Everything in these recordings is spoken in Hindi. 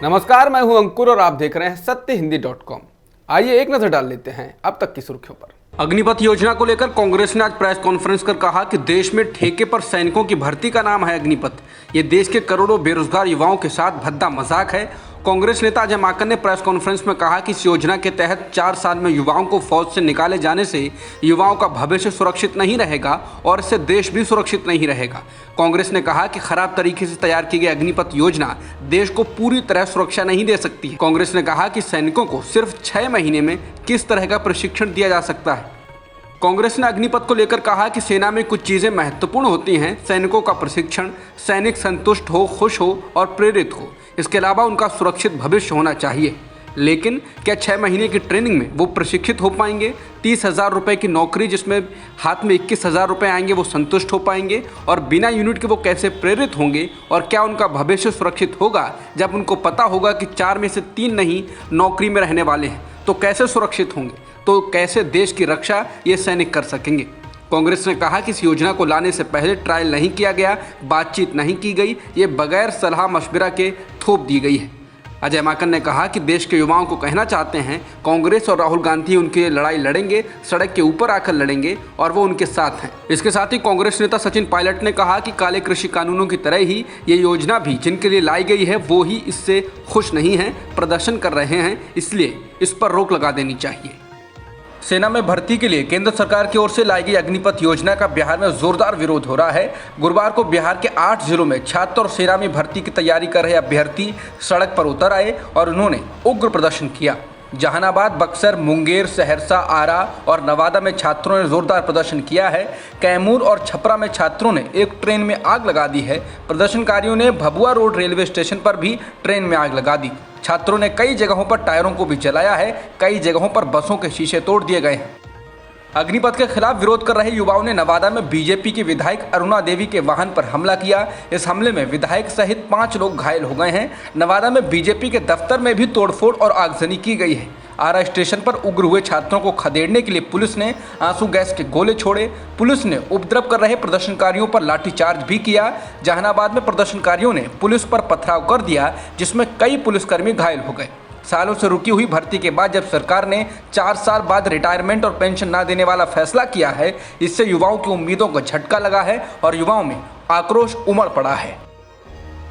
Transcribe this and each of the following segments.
नमस्कार, मैं हूं अंकुर और आप देख रहे हैं सत्यहिंदी.com। आइए एक नजर डाल लेते हैं अब तक की सुर्खियों पर। अग्निपथ योजना को लेकर कांग्रेस ने आज प्रेस कॉन्फ्रेंस कर कहा कि देश में ठेके पर सैनिकों की भर्ती का नाम है अग्निपथ। ये देश के करोड़ों बेरोजगार युवाओं के साथ भद्दा मजाक है। कांग्रेस नेता अजय माकन ने प्रेस कॉन्फ्रेंस में कहा कि इस योजना के तहत 4 साल में युवाओं को फौज से निकाले जाने से युवाओं का भविष्य सुरक्षित नहीं रहेगा और इससे देश भी सुरक्षित नहीं रहेगा। कांग्रेस ने कहा कि खराब तरीके से तैयार की गई अग्निपथ योजना देश को पूरी तरह सुरक्षा नहीं दे सकती है। कांग्रेस ने कहा कि सैनिकों को सिर्फ 6 महीने में किस तरह का प्रशिक्षण दिया जा सकता है। कांग्रेस ने अग्निपथ को लेकर कहा कि सेना में कुछ चीजें महत्वपूर्ण होती हैं। सैनिकों का प्रशिक्षण, सैनिक संतुष्ट हो, खुश हो और प्रेरित हो। इसके अलावा उनका सुरक्षित भविष्य होना चाहिए। लेकिन क्या 6 महीने की ट्रेनिंग में वो प्रशिक्षित हो पाएंगे? 30,000 रुपये की नौकरी जिसमें हाथ में 21,000 रुपये आएंगे, वो संतुष्ट हो पाएंगे? और बिना यूनिट के वो कैसे प्रेरित होंगे? और क्या उनका भविष्य सुरक्षित होगा जब उनको पता होगा कि 4 में से 3 नहीं नौकरी में रहने वाले हैं? तो कैसे सुरक्षित होंगे? तो कैसे देश की रक्षा ये सैनिक कर सकेंगे? कांग्रेस ने कहा कि इस योजना को लाने से पहले ट्रायल नहीं किया गया, बातचीत नहीं की गई, ये बगैर सलाह मशविरा के थोप दी गई है। अजय माकन ने कहा कि देश के युवाओं को कहना चाहते हैं, कांग्रेस और राहुल गांधी उनके लिए लड़ाई लड़ेंगे, सड़क के ऊपर आकर लड़ेंगे और वो उनके साथ हैं। इसके साथ ही कांग्रेस नेता सचिन पायलट ने कहा कि काले कृषि कानूनों की तरह ही ये योजना भी जिनके लिए लाई गई है वो ही इससे खुश नहीं हैं, प्रदर्शन कर रहे हैं, इसलिए इस पर रोक लगा देनी चाहिए। सेना में भर्ती के लिए केंद्र सरकार की ओर से लाई गई अग्निपथ योजना का बिहार में जोरदार विरोध हो रहा है। गुरुवार को बिहार के 8 जिलों में छात्र और सेना में भर्ती की तैयारी कर रहे अभ्यर्थी सड़क पर उतर आए और उन्होंने उग्र प्रदर्शन किया। जहानाबाद, बक्सर, मुंगेर, सहरसा, आरा और नवादा में छात्रों ने जोरदार प्रदर्शन किया है। कैमूर और छपरा में छात्रों ने एक ट्रेन में आग लगा दी है। प्रदर्शनकारियों ने भभुआ रोड रेलवे स्टेशन पर भी ट्रेन में आग लगा दी। छात्रों ने कई जगहों पर टायरों को भी जलाया है, कई जगहों पर बसों के शीशे तोड़ दिए गए हैं। अग्निपथ के खिलाफ विरोध कर रहे युवाओं ने नवादा में बीजेपी की विधायक अरुणा देवी के वाहन पर हमला किया। इस हमले में विधायक सहित 5 लोग घायल हो गए हैं। नवादा में बीजेपी के दफ्तर में भी तोड़फोड़ और आगजनी की गई है। आरा स्टेशन पर उग्र हुए छात्रों को खदेड़ने के लिए पुलिस ने आंसू गैस के गोले छोड़े। पुलिस ने उपद्रव कर रहे प्रदर्शनकारियों पर लाठीचार्ज भी किया। जहानाबाद में प्रदर्शनकारियों ने पुलिस पर पथराव कर दिया, जिसमें कई पुलिसकर्मी घायल हो गए। सालों से रुकी हुई भर्ती के बाद जब सरकार ने 4 साल बाद रिटायरमेंट और पेंशन न देने वाला फैसला किया है, इससे युवाओं की उम्मीदों को झटका लगा है और युवाओं में आक्रोश उमड़ पड़ा है।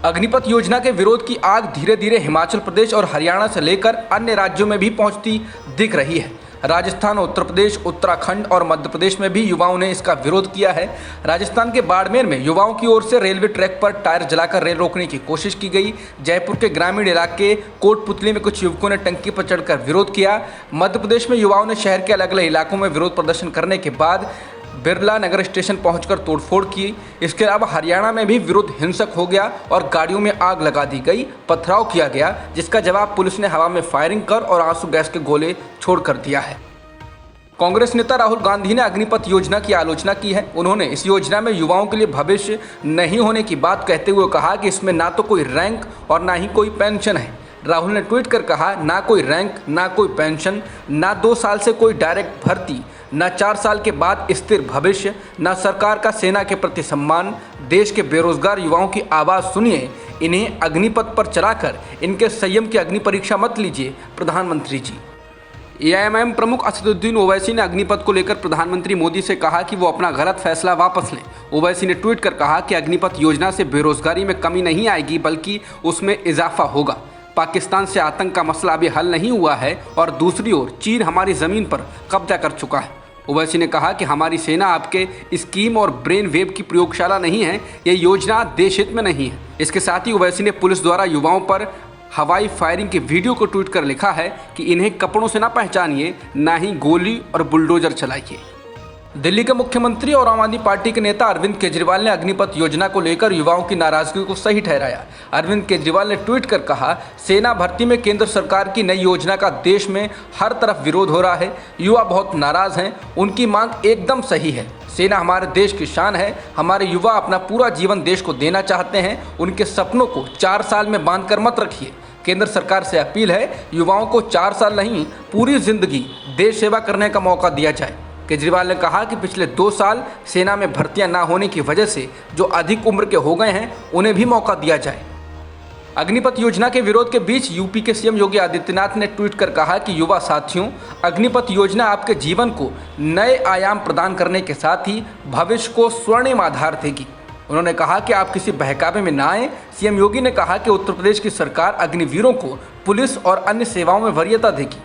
अग्निपथ योजना के विरोध की आग धीरे धीरे हिमाचल प्रदेश और हरियाणा से लेकर अन्य राज्यों में भी पहुंचती दिख रही है। राजस्थान, उत्तर प्रदेश, उत्तराखंड और मध्य प्रदेश में भी युवाओं ने इसका विरोध किया है। राजस्थान के बाड़मेर में युवाओं की ओर से रेलवे ट्रैक पर टायर जलाकर रेल रोकने की कोशिश की गई। जयपुर के ग्रामीण इलाके कोटपुतली में कुछ युवकों ने टंकी पर चढ़कर विरोध किया। मध्य प्रदेश में युवाओं ने शहर के अलग अलग इलाकों में विरोध प्रदर्शन करने के बाद बिरला नगर स्टेशन पहुंचकर तोड़फोड़ की। इसके अलावा हरियाणा में भी विरोध हिंसक हो गया और गाड़ियों में आग लगा दी गई, पथराव किया गया, जिसका जवाब पुलिस ने हवा में फायरिंग कर और आंसू गैस के गोले छोड़कर दिया है। कांग्रेस नेता राहुल गांधी ने अग्निपथ योजना की आलोचना की है। उन्होंने इस योजना में युवाओं के लिए भविष्य नहीं होने की बात कहते हुए कहा कि इसमें ना तो कोई रैंक और ना ही कोई पेंशन है। राहुल ने ट्वीट कर कहा, ना कोई रैंक, ना कोई पेंशन, ना 2 साल से कोई डायरेक्ट भर्ती, ना 4 साल के बाद स्थिर भविष्य, ना सरकार का सेना के प्रति सम्मान। देश के बेरोजगार युवाओं की आवाज़ सुनिए, इन्हें अग्निपथ पर चलाकर इनके संयम की अग्नि परीक्षा मत लीजिए प्रधानमंत्री जी। एआईएमआईएम प्रमुख असदुद्दीन ओवैसी ने अग्निपथ को लेकर प्रधानमंत्री मोदी से कहा कि वो अपना गलत फैसला वापस लें। ओवैसी ने ट्वीट कर कहा कि अग्निपथ योजना से बेरोजगारी में कमी नहीं आएगी बल्कि उसमें इजाफा होगा। पाकिस्तान से आतंक का मसला अभी हल नहीं हुआ है और दूसरी ओर चीन हमारी ज़मीन पर कब्जा कर चुका है। ओवैसी ने कहा कि हमारी सेना आपके स्कीम और ब्रेन वेव की प्रयोगशाला नहीं है, ये योजना देश हित में नहीं है। इसके साथ ही ओवैसी ने पुलिस द्वारा युवाओं पर हवाई फायरिंग के वीडियो को ट्वीट कर लिखा है कि इन्हें कपड़ों से ना पहचानिए, ना ही गोली और बुलडोजर चलाइए। दिल्ली के मुख्यमंत्री और आम आदमी पार्टी के नेता अरविंद केजरीवाल ने अग्निपथ योजना को लेकर युवाओं की नाराजगी को सही ठहराया। अरविंद केजरीवाल ने ट्वीट कर कहा, सेना भर्ती में केंद्र सरकार की नई योजना का देश में हर तरफ विरोध हो रहा है। युवा बहुत नाराज हैं, उनकी मांग एकदम सही है। सेना हमारे देश की शान है। हमारे युवा अपना पूरा जीवन देश को देना चाहते हैं। उनके सपनों को 4 साल में बांध कर मत रखिए। केंद्र सरकार से अपील है, युवाओं को 4 साल नहीं, पूरी जिंदगी देश सेवा करने का मौका दिया जाए। केजरीवाल ने कहा कि पिछले 2 साल सेना में भर्तियां ना होने की वजह से जो अधिक उम्र के हो गए हैं उन्हें भी मौका दिया जाए। अग्निपथ योजना के विरोध के बीच यूपी के सीएम योगी आदित्यनाथ ने ट्वीट कर कहा कि युवा साथियों, अग्निपथ योजना आपके जीवन को नए आयाम प्रदान करने के साथ ही भविष्य को स्वर्णिम आधार देगी। उन्होंने कहा कि आप किसी बहकावे में ना आए। सीएम योगी ने कहा कि उत्तर प्रदेश की सरकार अग्निवीरों को पुलिस और अन्य सेवाओं में वरीयता देगी।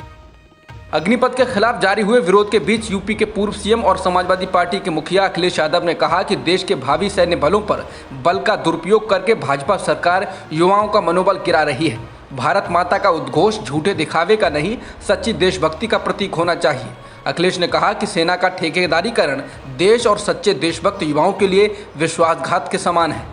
अग्निपथ के खिलाफ जारी हुए विरोध के बीच यूपी के पूर्व सीएम और समाजवादी पार्टी के मुखिया अखिलेश यादव ने कहा कि देश के भावी सैन्य बलों पर बल का दुरुपयोग करके भाजपा सरकार युवाओं का मनोबल गिरा रही है। भारत माता का उद्घोष झूठे दिखावे का नहीं, सच्ची देशभक्ति का प्रतीक होना चाहिए। अखिलेश ने कहा कि सेना का ठेकेदारीकरण देश और सच्चे देशभक्त युवाओं के लिए विश्वासघात के समान है।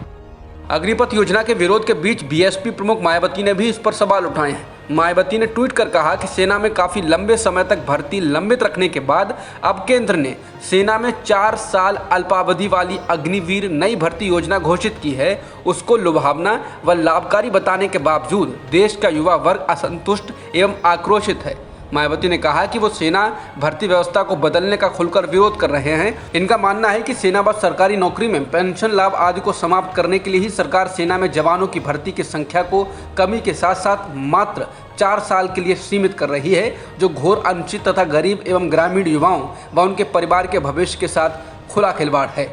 अग्निपथ योजना के विरोध के बीच बीएसपी प्रमुख मायावती ने भी इस पर सवाल उठाए हैं। मायावती ने ट्वीट कर कहा कि सेना में काफ़ी लंबे समय तक भर्ती लंबित रखने के बाद अब केंद्र ने सेना में 4 साल अल्पावधि वाली अग्निवीर नई भर्ती योजना घोषित की है। उसको लुभावना व लाभकारी बताने के बावजूद देश का युवा वर्ग असंतुष्ट एवं आक्रोशित है। मायावती ने कहा कि वो सेना भर्ती व्यवस्था को बदलने का खुलकर विरोध कर रहे हैं। इनका मानना है कि सेना व सरकारी नौकरी में पेंशन लाभ आदि को समाप्त करने के लिए ही सरकार सेना में जवानों की भर्ती की संख्या को कमी के साथ साथ मात्र 4 साल के लिए सीमित कर रही है, जो घोर अनुचित तथा गरीब एवं ग्रामीण युवाओं व उनके परिवार के भविष्य के साथ खुला खिलवाड़ है।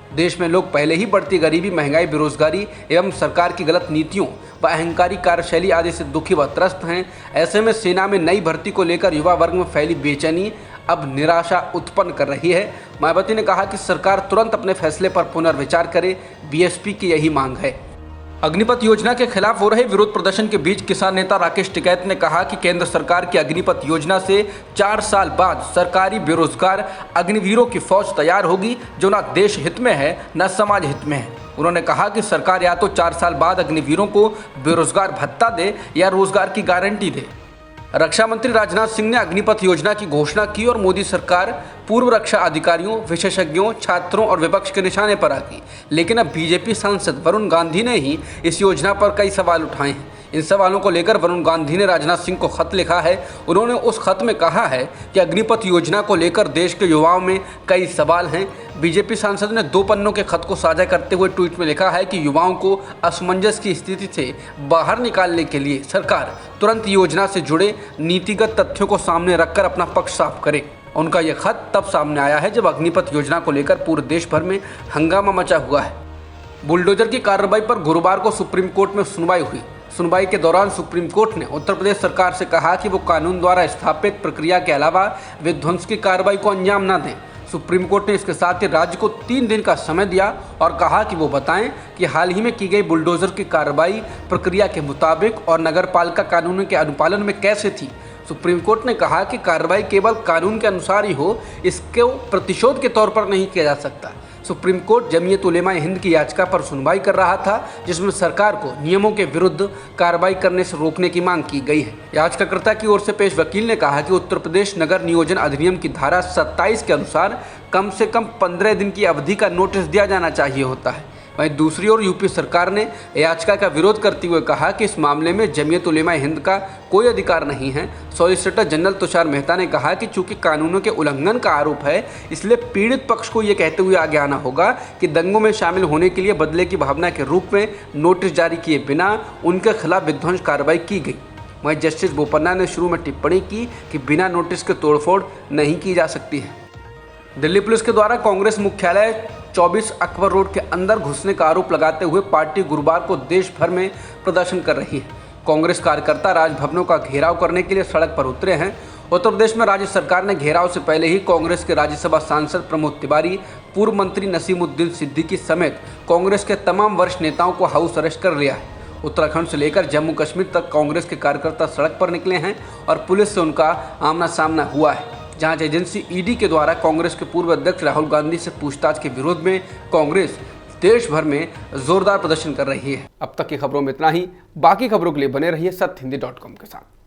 देश में लोग पहले ही बढ़ती गरीबी, महंगाई, बेरोजगारी एवं सरकार की गलत नीतियों व अहंकारी कार्यशैली आदि से दुखी व त्रस्त हैं। ऐसे में सेना में नई भर्ती को लेकर युवा वर्ग में फैली बेचैनी अब निराशा उत्पन्न कर रही है। मायावती ने कहा कि सरकार तुरंत अपने फैसले पर पुनर्विचार करे। बीएसपी की यही मांग है। अग्निपथ योजना के खिलाफ हो रहे विरोध प्रदर्शन के बीच किसान नेता राकेश टिकैत ने कहा कि केंद्र सरकार की अग्निपथ योजना से 4 साल बाद सरकारी बेरोजगार अग्निवीरों की फौज तैयार होगी, जो न देश हित में है न समाज हित में है। उन्होंने कहा कि सरकार या तो 4 साल बाद अग्निवीरों को बेरोजगार भत्ता दे या रोजगार की गारंटी दे। रक्षा मंत्री राजनाथ सिंह ने अग्निपथ योजना की घोषणा की और मोदी सरकार पूर्व रक्षा अधिकारियों, विशेषज्ञों, छात्रों और विपक्ष के निशाने पर आ गई। लेकिन अब बीजेपी सांसद वरुण गांधी ने ही इस योजना पर कई सवाल उठाए हैं। इन सवालों को लेकर वरुण गांधी ने राजनाथ सिंह को खत लिखा है। उन्होंने उस खत में कहा है कि अग्निपथ योजना को लेकर देश के युवाओं में कई सवाल हैं। बीजेपी सांसद ने 2 पन्नों के खत को साझा करते हुए ट्वीट में लिखा है कि युवाओं को असमंजस की स्थिति से बाहर निकालने के लिए सरकार तुरंत योजना से जुड़े नीतिगत तथ्यों को सामने रखकर अपना पक्ष साफ करे। उनका यह खत तब सामने आया है जब अग्निपथ योजना को लेकर पूरे देश भर में हंगामा मचा हुआ है। बुलडोजर की कार्रवाई पर गुरुवार को सुप्रीम कोर्ट में सुनवाई हुई। सुनवाई के दौरान सुप्रीम कोर्ट ने उत्तर प्रदेश सरकार से कहा कि वो कानून द्वारा स्थापित प्रक्रिया के अलावा विध्वंस की कार्रवाई को अंजाम न दें। सुप्रीम कोर्ट ने इसके साथ ही राज्य को 3 दिन का समय दिया और कहा कि वो बताएं कि हाल ही में की गई बुलडोजर की कार्रवाई प्रक्रिया के मुताबिक और नगर पालिका कानून के अनुपालन में कैसे थी। सुप्रीम कोर्ट ने कहा कि कार्रवाई केवल कानून के अनुसार ही हो, इसको प्रतिशोध के तौर पर नहीं किया जा सकता। सुप्रीम कोर्ट जमीयत उलेमा हिंद की याचिका पर सुनवाई कर रहा था, जिसमें सरकार को नियमों के विरुद्ध कार्रवाई करने से रोकने की मांग की गई है। याचिकाकर्ता की ओर से पेश वकील ने कहा कि उत्तर प्रदेश नगर नियोजन अधिनियम की धारा 27 के अनुसार कम से कम 15 दिन की अवधि का नोटिस दिया जाना चाहिए होता है। वहीं दूसरी ओर यूपी सरकार ने याचिका का विरोध करते हुए कहा कि इस मामले में जमीयत उलेमा हिंद का कोई अधिकार नहीं है। सॉलिसिटर जनरल तुषार मेहता ने कहा कि चूंकि कानूनों के उल्लंघन का आरोप है, इसलिए पीड़ित पक्ष को ये कहते हुए आगे आना होगा कि दंगों में शामिल होने के लिए बदले की भावना के रूप में नोटिस जारी किए बिना उनके खिलाफ विध्वंस कार्रवाई की गई। वहीं जस्टिस बोपन्ना ने शुरू में टिप्पणी की कि बिना नोटिस के तोड़फोड़ नहीं की जा सकती है। दिल्ली पुलिस के द्वारा कांग्रेस मुख्यालय 24 अकबर रोड के अंदर घुसने का आरोप लगाते हुए पार्टी गुरुवार को देश भर में प्रदर्शन कर रही है। कांग्रेस कार्यकर्ता राजभवनों का घेराव करने के लिए सड़क पर उतरे हैं। उत्तर प्रदेश में राज्य सरकार ने घेराव से पहले ही कांग्रेस के राज्यसभा सांसद प्रमोद तिवारी, पूर्व मंत्री नसीमुद्दीन सिद्दीकी समेत कांग्रेस के तमाम वरिष्ठ नेताओं को हाउस अरेस्ट कर लिया है। उत्तराखंड से लेकर जम्मू कश्मीर तक कांग्रेस के कार्यकर्ता सड़क पर निकले हैं और पुलिस से उनका आमना सामना हुआ है। जांच एजेंसी ईडी के द्वारा कांग्रेस के पूर्व अध्यक्ष राहुल गांधी से पूछताछ के विरोध में कांग्रेस देश भर में जोरदार प्रदर्शन कर रही है। अब तक की खबरों में इतना ही। बाकी खबरों के लिए बने रहिए सत्य हिंदी.com के साथ।